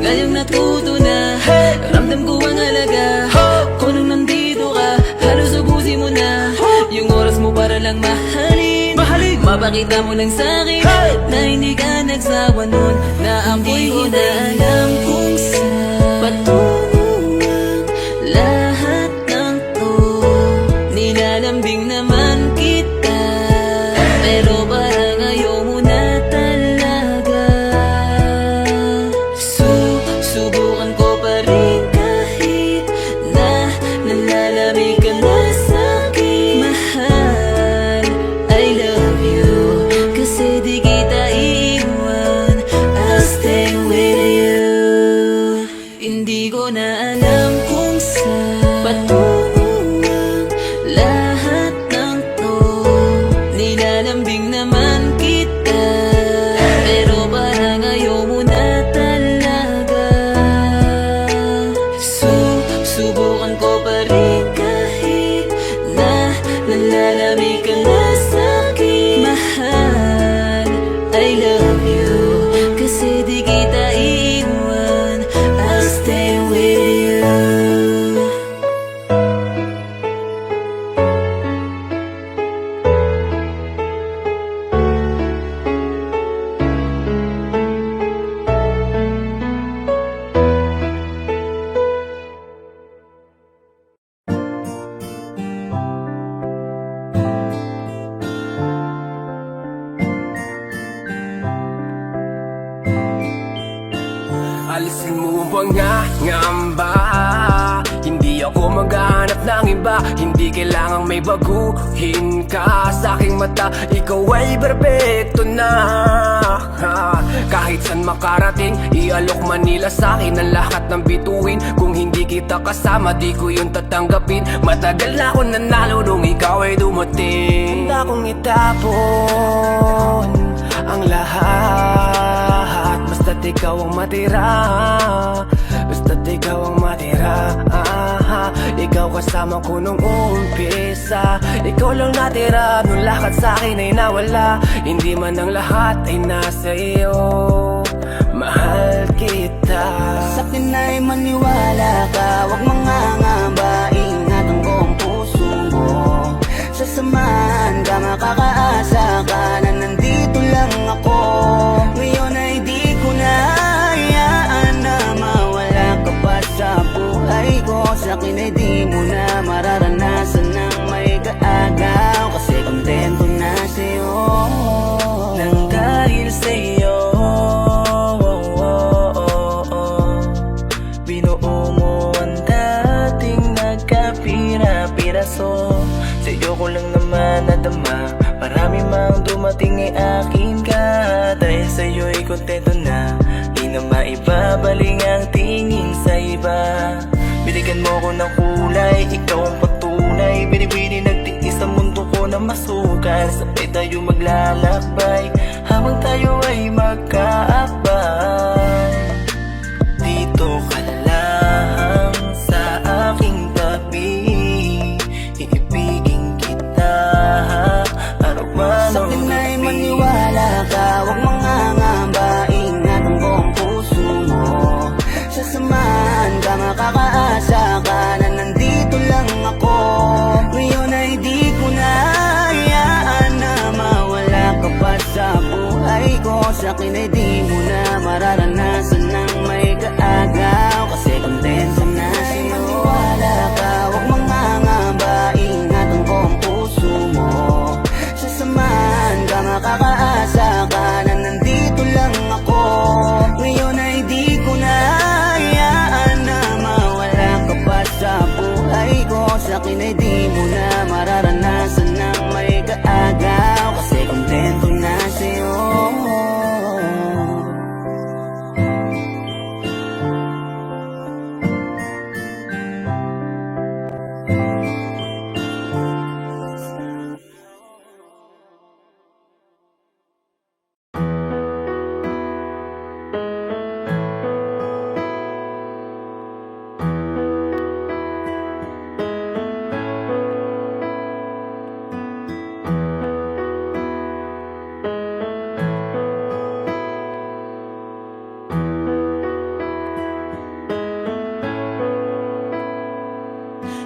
Ngayong natuto na, ramdam ko ang halaga ko nung nandito ka, halos ubusin mo na yung oras mo para lang mahalin. Mapakita mo lang sa'kin na hindi ka nagsawa nun, na ako'y hindi ko na alam kung saan patungo ang lahat ng to. Nilalambing naman kita, pero parang ayaw mo na talaga. Subukan ko pa rin kahit na nalalamig ka na sa'kin. Mahal, I love you, kasi di kita iiwan. I'll stay with you. Hindi ko na alam kung saan patungo ang lahat ng to. Nilalambing naman kita, pero parang ayaw mo na talaga. Subukan ko pa rin kahit na nalalamig ka na sa'kin. Mahal, I love you, kasi di kita iiwan. I'll stay with you. Alisin mo ba nga ngamba? Hindi ako maghahanap ng iba, hindi kailangang may baguhin ka. Sa aking mata, ikaw ay perfecto na. Kahit saan makarating, ialok Manila sa akin ang lahat ng bituin. Kung hindi kita kasama, di ko yun tatanggapin. Matagal na ako nanalo nung ikaw ay dumating. Handa kong itapon ang lahat, basta't ikaw ang matira, basta't ikaw ang matira. Ikaw kasama ko nung umpisa, ikaw lang natira nung lahat sa'kin ay nawala. Hindi man ang lahat ay nasa iyo, mahal kita. Sa'kin ay maniwala ka, huwag mangangamba, ingatan ko ang puso mo. Sasamahan ka, makakaasa ka na nandito lang ako. Ngayon ay di ko na hayaan na mawala ka pa sa buhay ko. sa akin ay di mo na mararanasan ng may kaagaw. Kasi kontento na sa'yo nang dahil sa'yo. Binuo mo ang dating nagkapira-piraso. Sa'yo ko lang naman nadama, marami mang dumating ay akin ka. Dahil sa'yo'y kontento na, di na maibabaling ang tingin sa iba. Binigyan mo ko ng kulay, ikaw ang patunay. Binibini nagtiis sa mundo ko na masukan. Sabay tayo maglalakbay, habang tayo ay magkaakbay. Dito ka lang sa aking tabi, iibigin kita araw-araw. Sa akin ay maniwala ka, huwag mangangamba. Ingatan ko ang puso mo, sasamahan ka, makakaasa ka na nandito lang ako. Ngayon ay di ko na hayaan na mawala ka pa sa buhay ko. Sa akin ay di mo na mararanasan ng may kaagaw. Kasi kontento na sa'yo. Maniwala ka, huwag mangangamba. Ingatan ko ang puso mo, sasamahan ka, makakaasa ka na nandito lang ako. Ngayon ay di ko na hayaan na mawala ka pa sa buhay ko. Sa akin ay di mo na mararanasan ng may kaagaw. Kasi kontento na sa'yo.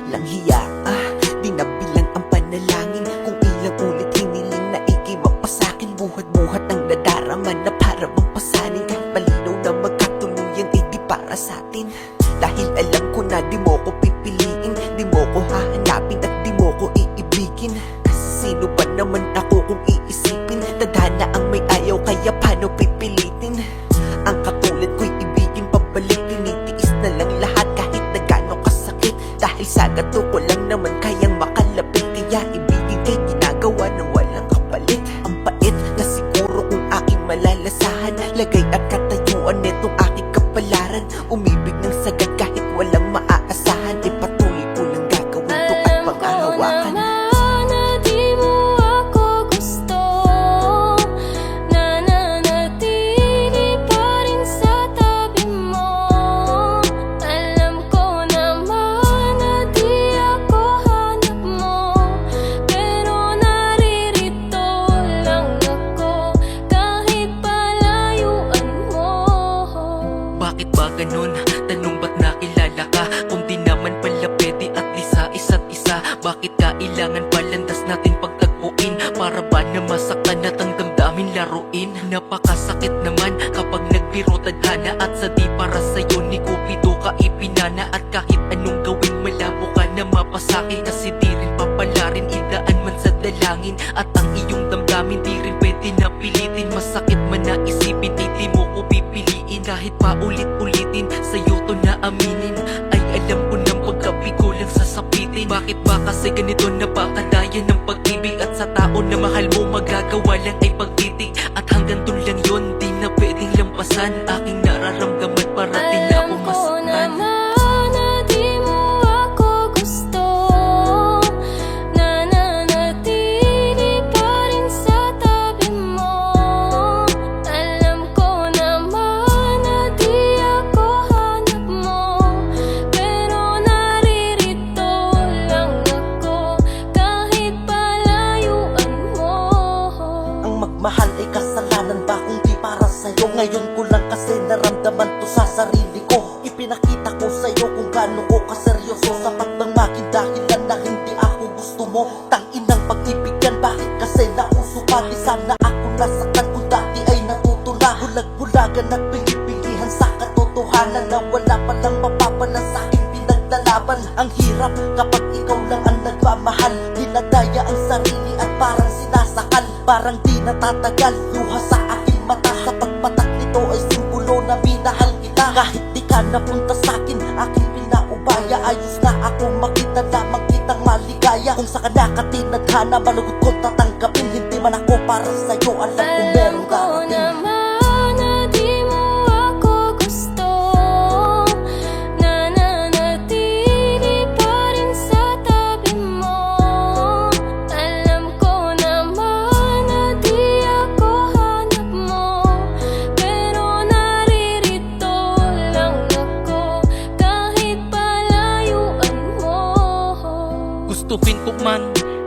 Langhiya di nabilang ang panalangin. Kung ilang ulit hiniling na ikimapasa'kin. Buhat-buhat ang nadarama na para bang pasanin. Kahit malinaw na magkatuluyan ay di para sa'tin. Dahil alam ko na di mo ko pipiliin, di mo ko hahanapin at di mo ko iibigin. Kasi sino ba naman ako kung iisipin? Tadhana ang may ayaw, kaya paano pipilitin? Ang katulad ko'y ibigin pabalik. Tinitiis na lang lahat kahit na gano'ng kasakit. Dahil sa gato ko lang naman kayang makalapit. Kaya ibigin kay ginagawa ng walang kapalit. Ang pait na siguro kung aking malalasahan. Lagay at katayuan netong aking kapalaran. Umibig ng sagad kahit walang maaasahan. Di patuloy ko lang gagawin to at panghahawakan. Na di mo ako gusto, nananatili pa rin sa tabi mo. Alam ko naman na di ako hanap mo, pero naririto lang ako kahit palayuan mo. Bakit ba ganun? Tanong ba't nakilala ka? Kung di naman pala pwede at lisa isa't isa. Bakit kailangan palandas natin pagtagpuin? Para ba na masaktan at ang damdamin laruin? Napakasakit naman kapag nagbiro tadhana. At sa di para sa'yo ni Cupido ka ipinana. At kahit anong gawin malabo ka na mapasakin. Kasi di rin papalarin, idaan man sa dalangin. At ang iyong damdamin di rin pwede na pilitin. Masakit man na isipin ay di mo ko pipiliin. Kahit pa ulit-ulitin sa'yo to na aminin. Ay alam ko ng pagkabigo lang sasapitin. Bakit ba kasi ganito napakadaya ng pag-ibig? At sa tao na mahal mo magagawa lang ay pagtitig. At hanggang dun lang yun, di na pwedeng lampasan. Aking nararamdaman parating na ako Alam ko masaktan. naman na di mo ako gusto, nananatili pa rin sa tabi mo. Alam ko naman na di ako hanap mo, pero naririto lang ako kahit palayuan mo. Ang magmahal Ang hirap kapag ikaw lang ang nagmamahal. Dinadaya ang sarili at parang sinasakal. Parang di natatagal, luha sa aking mata. Sa pagpatak nito ay simbolo na minahal kita. Kahit di ka napunta sa'kin, aking pinaubaya. Ayos na ako makita lamang kitang maligaya. Kung sa kanakatinadhana, malugot ko tatanggapin. Hindi man ako para sa'yo, alam ko meron ko darating. naman na di mo ako gusto, nananatili pa rin sa tabi mo. Alam ko naman na di ako hanap mo, pero naririto lang ako kahit palayuan mo. Gustuhin ko man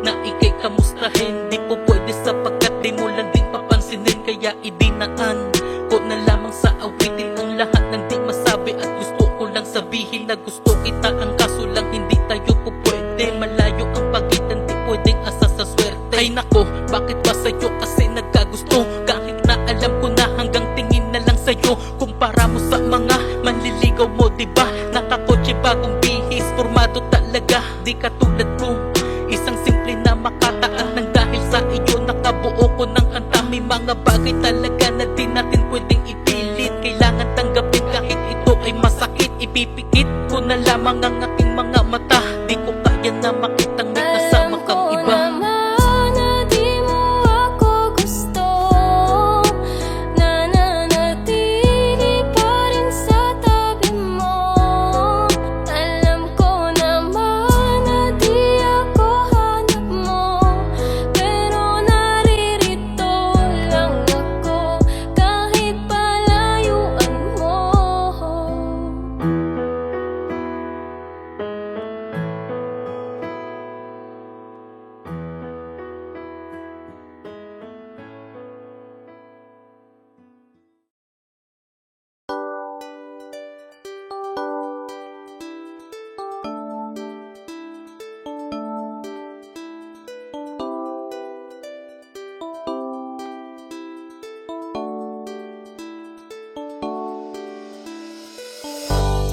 na ikay kamustahin, di po pwede sapagkat di mo lang din papansinin. Kaya idinaan ko na lamang sa awitin ang lahat ng di masabi. At gusto ko lang sabihin na gusto kita. Ang kaso lang hindi tayo po pwede. Malayo ang pagitan, di pwedeng asa sa swerte. Ay nako, bakit ba sa'yo kasi nagkagusto? Kahit na alam ko na hanggang tingin na lang sa'yo. Kumpara mo sa mga manliligaw mo, diba? Nakakotse bagong bihis, formado talaga. Di katulad ko, isang simple na makataan. Nang dahil sa iyo nakabuo ko ng kanta. May mga bagay talaga na di natin pwedeng ipilit. Kailangan tanggapin kahit ito ay masakit. Ipipikit ko na lamang ang aking mga mata. Di ko kaya na makitang may kasama kang iba. Alam ko naman na di mo ako gusto, nananatili pa rin sa tabi mo. Alam ko naman na di ako hanap mo, pero naririto lang ako kahit palayuan mo.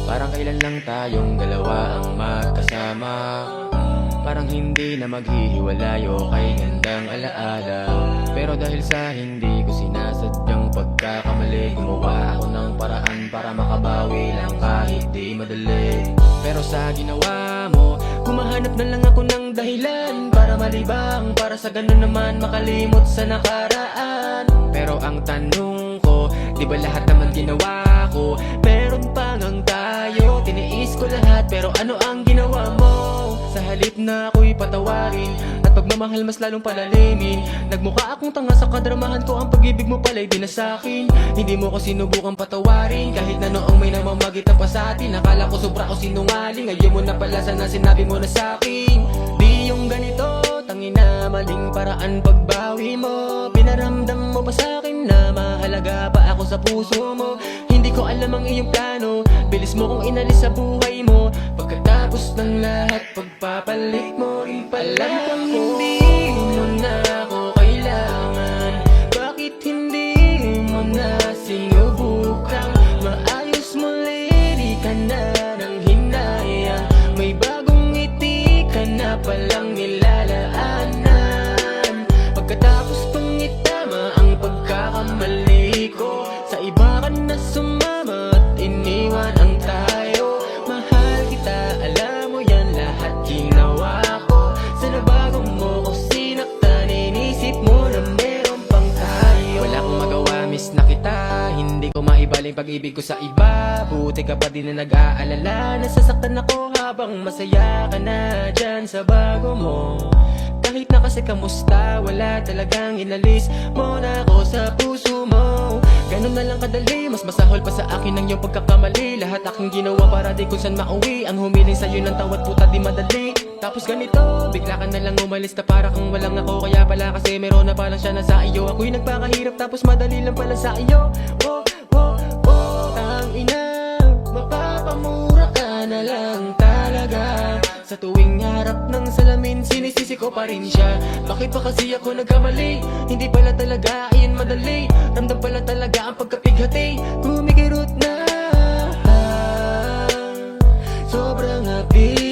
Parang kailan lang tayong dalawa ang magkasama. Parang hindi na maghihiwalayo kay gandang alaala. Pero dahil sa hindi ko sinasadyang pagkakamali, gumawa ako ng paraan para makabawi lang kahit di madali. Pero sa ginawa mo, humahanap na lang ako ng dahilan para malibang, para sa ganun naman makalimot sa nakaraan. Pero ang tanong ko, di ba lahat naman ginawa ko? Meron pa ngang tayo, tiniis ko lahat, pero ano ang ginawa mo? Sa halip na ako'y patawarin at pagmamahal mas lalong palalimin, nagmukha akong tanga sa kadramahan ko. Ang pag-ibig mo pala'y di na sa'kin. Hindi mo ko sinubukang patawarin kahit na noong may namamagitan pa sa atin. Akala ko sobra ko sinungaling, ngayon mo na pala sana sinabi mo na sa'kin. Di yung ganito, tangina maling paraan pagbawi mo. Pinaramdam mo pa sa'kin na mahalaga pa ako sa puso mo. Hindi ko alam ang iyong plano, bilis mo kong inalis sa buhay mo. Pagkatapos ng lahat, pagpapalit mo rin pala. Alam kong hindi mo na ako kailangan. Bakit hindi mo na sinubukang maayos muli? Di ka na nang hinayang, may bagong ngiti ka na palang nilalaanan. Pagkatapos kong itama ang pagkakamali ko, sa iba ka na sumama at iniwan ang tayo. Mahal kita, alam mo yan, lahat ginawa ko. Sa nabago mo ko sinaktan, inisip mo na meron pang tayo. Wala akong magawa, miss na kita. Hindi ko maibaling pag-ibig ko sa iba. Buti ka pa din na nag-aalala, nasasaktan ako habang masaya ka na dyan sa bago mo. Kahit na kasi kamusta, wala talagang inalis mo na ako sa puso mo. Ganun na lang kadali, mas masahol pa sa akin ang iyong pagkakamali. Lahat aking ginawa para di kung saan mauwi. Ang humiling sa'yo ng tawad puta di madali. Tapos ganito, bigla ka na lang umalis na para kang walang ako. Kaya pala kasi meron na palang siya na sa iyo. Ako'y nagpakahirap tapos madali lang pala sa iyo. Oh, oh, oh, ang ina, mapapamura ka na lang talaga. Sa tuwing harap ng salamin, sinisisi ko pa rin siya. Bakit pa kasi ako nagkamali? Hindi pala talaga iyan madali. Ramdam pala talaga ang pagkapighati. Kumikirot na, sobrang happy.